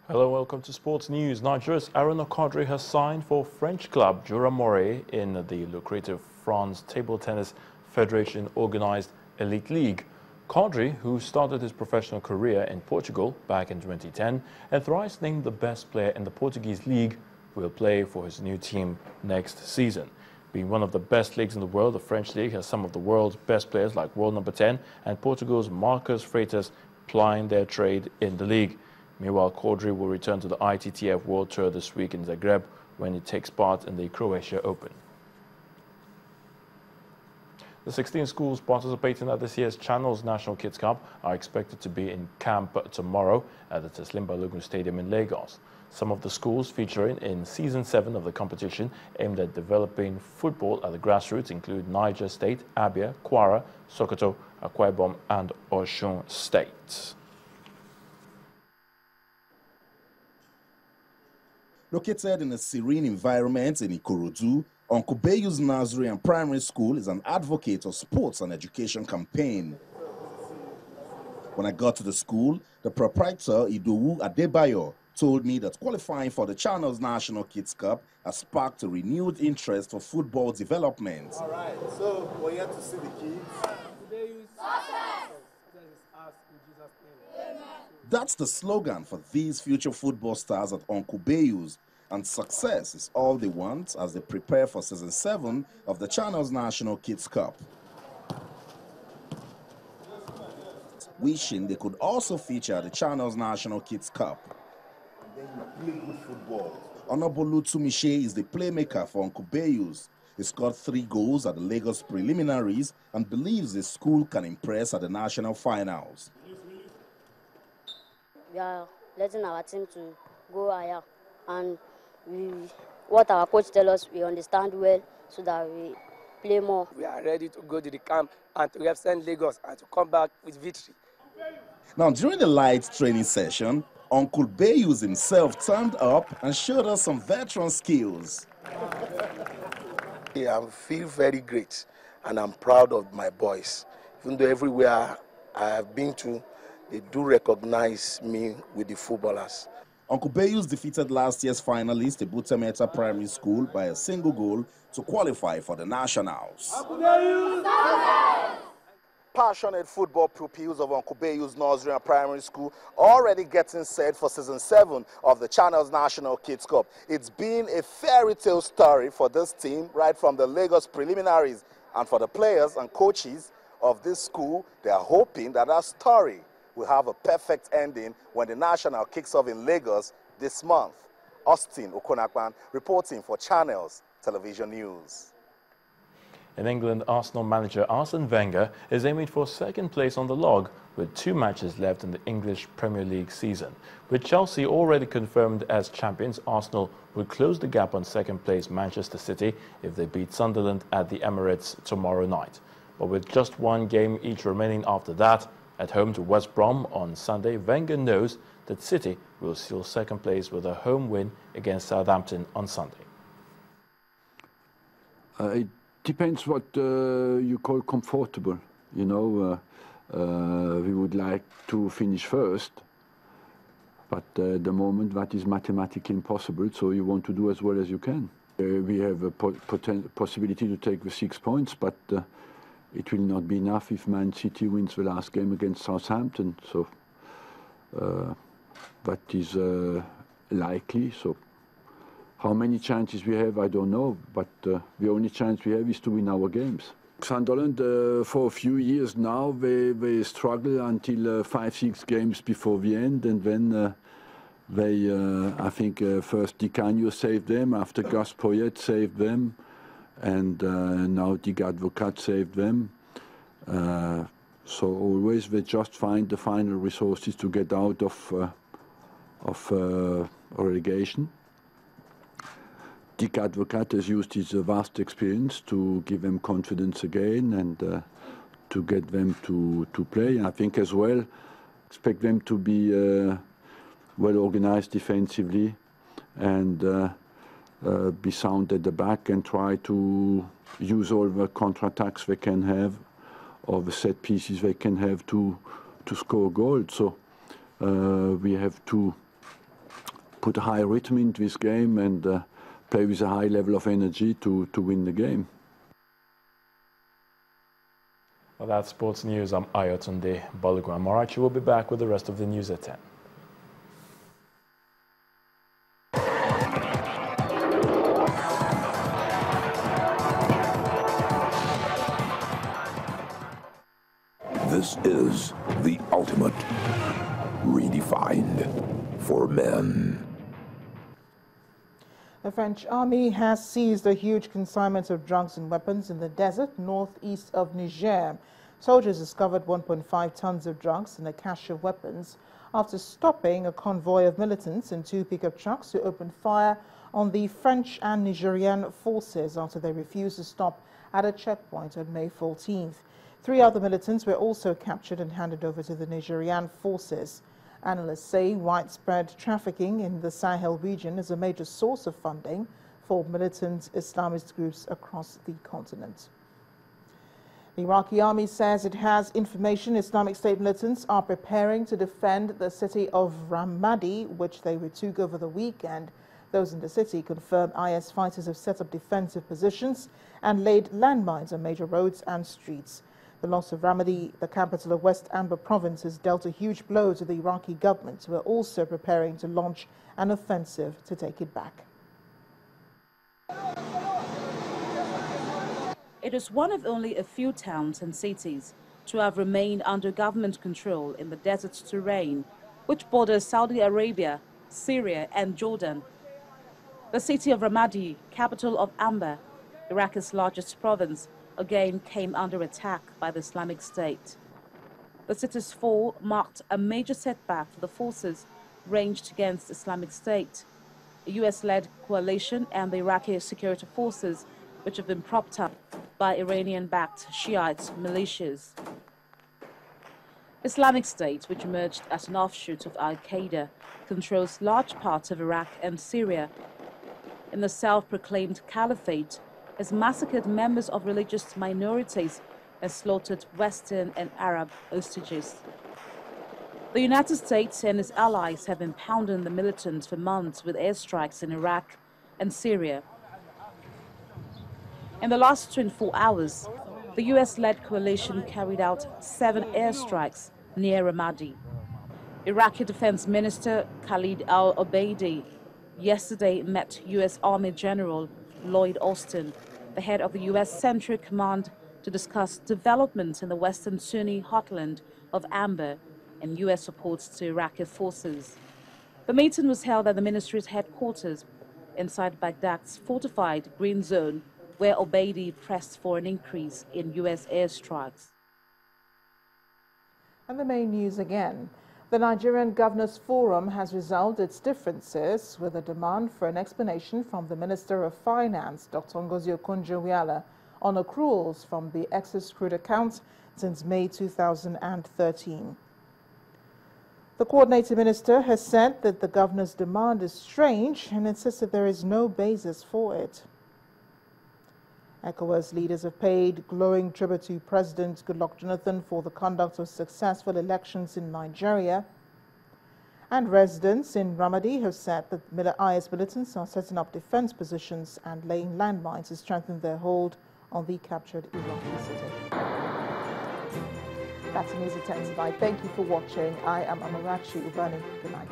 Hello, welcome to Sports News. Nigeria's Quadri has signed for French club Morez in the lucrative France Table Tennis Federation organized Elite League. Quadri, who started his professional career in Portugal back in 2010 and thrice named the best player in the Portuguese league, will play for his new team next season. Being one of the best leagues in the world, the French league has some of the world's best players like world number 10 and Portugal's Marcus Freitas plying their trade in the league. Meanwhile, Quadri will return to the ITTF World Tour this week in Zagreb when he takes part in the Croatia Open. The 16 schools participating at this year's Channels National Kids Cup are expected to be in camp tomorrow at the Teslim Balogun Stadium in Lagos. Some of the schools featuring in Season 7 of the competition aimed at developing football at the grassroots include Niger State, Abia, Kwara, Sokoto, Akwa Ibom and Osun State. Located in a serene environment in Ikorodu, Uncle Bayu's Nursery and Primary School is an advocate of sports and education campaign. When I got to the school, the proprietor, Idowu Adebayo, told me that qualifying for the Channels National Kids Cup has sparked a renewed interest for football development. All right, so we're here to see the kids. That's the slogan for these future football stars at Uncle Bayu's, and success is all they want as they prepare for Season 7 of the Channels National Kids Cup. Wishing they could also feature at the Channels National Kids Cup. Then you play good football. Onobolu Tumishe is the playmaker for Uncle Bayu's. He scored 3 goals at the Lagos preliminaries and believes his school can impress at the national finals. We are letting our team to go higher, and what our coach tells us, we understand well so that we play more. We are ready to go to the camp and to represent Lagos and to come back with victory. Now, during the light training session, Uncle Bayus himself turned up and showed us some veteran skills. I feel very great and I'm proud of my boys. Even though everywhere I have been to, they do recognize me with the footballers. Uncle Bayus defeated last year's finalist, Ebutemeta Primary School, by a single goal to qualify for the nationals. Passionate football pupils of Uncle Bayus Nursery and Primary School already getting set for Season 7 of the Channels National Kids Cup. It's been a fairy tale story for this team right from the Lagos preliminaries, and for the players and coaches of this school, they are hoping that that story will have a perfect ending when the national kicks off in Lagos this month. Austin Okonakwan reporting for Channels Television News. In England, Arsenal manager Arsene Wenger is aiming for second place on the log with 2 matches left in the English Premier League season. With Chelsea already confirmed as champions, Arsenal will close the gap on second place Manchester City if they beat Sunderland at the Emirates tomorrow night. But with just 1 game each remaining after that, at home to West Brom on Sunday, Wenger knows that City will seal second place with a home win against Southampton on Sunday. It depends what you call comfortable. You know, we would like to finish first, but at the moment that is mathematically impossible, so you want to do as well as you can. We have a possibility to take the 6 points, but it will not be enough if Man City wins the last game against Southampton. So that is likely. So how many chances we have, I don't know. But the only chance we have is to win our games. Sunderland, for a few years now, they struggle until 5-6 games before the end, and then I think first Di Canio saved them, after Gus Poyet saved them, and now Dig Advocat saved them. So always they just find the final resources to get out of relegation. Dig Advocat has used his vast experience to give them confidence again and to get them to play. And I think as well, expect them to be well organized defensively and be sound at the back and try to use all the counterattacks they can have or the set pieces they can have to score goals. So we have to put a high rhythm into this game and play with a high level of energy to win the game. Well, that's sports news. I'm Ayotunde Balogun. Marachi will be back with the rest of the news at 10. This is the ultimate redefined for men. The French army has seized a huge consignment of drugs and weapons in the desert northeast of Niger. Soldiers discovered 1.5 tons of drugs and a cache of weapons after stopping a convoy of militants in 2 pickup trucks who opened fire on the French and Nigerian forces after they refused to stop at a checkpoint on May 14th. 3 other militants were also captured and handed over to the Nigerian forces. Analysts say widespread trafficking in the Sahel region is a major source of funding for militant Islamist groups across the continent. The Iraqi army says it has information Islamic State militants are preparing to defend the city of Ramadi, which they retook over the weekend. Those in the city confirm IS fighters have set up defensive positions and laid landmines on major roads and streets. The loss of Ramadi, the capital of West Anbar province, has dealt a huge blow to the Iraqi government, who are also preparing to launch an offensive to take it back. It is one of only a few towns and cities to have remained under government control in the desert terrain, which borders Saudi Arabia, Syria and Jordan. The city of Ramadi, capital of Anbar, Iraq's largest province, again came under attack by the Islamic State. The city's fall marked a major setback for the forces ranged against Islamic State, a US-led coalition and the Iraqi security forces, which have been propped up by Iranian-backed Shiite militias. Islamic State, which emerged as an offshoot of Al-Qaeda, controls large parts of Iraq and Syria. In the self-proclaimed caliphate, has massacred members of religious minorities and slaughtered Western and Arab hostages. The United States and its allies have been pounding the militants for months with airstrikes in Iraq and Syria. In the last 24 hours, the US-led coalition carried out 7 airstrikes near Ramadi. Iraqi Defense Minister Khalid al-Obeidi yesterday met US Army General Lloyd Austin, the head of the U.S. Central Command, to discuss developments in the western Sunni heartland of Anbar and U.S. supports to Iraqi forces. The meeting was held at the ministry's headquarters inside Baghdad's fortified Green Zone, where Obeidi pressed for an increase in U.S. airstrikes. And the main news again. The Nigerian Governors Forum has resolved its differences with a demand for an explanation from the Minister of Finance, Dr. Ngozi Okonjo-Iweala, on accruals from the excess crude account since May 2013. The coordinating minister has said that the governor's demand is strange and insists that there is no basis for it. ECOWAS leaders have paid glowing tribute to President Goodluck Jonathan for the conduct of successful elections in Nigeria. And residents in Ramadi have said that IS militants are setting up defense positions and laying landmines to strengthen their hold on the captured Iraqi city. That's News at 10 tonight. Thank you for watching. I am Amarachi Ubani. Good night.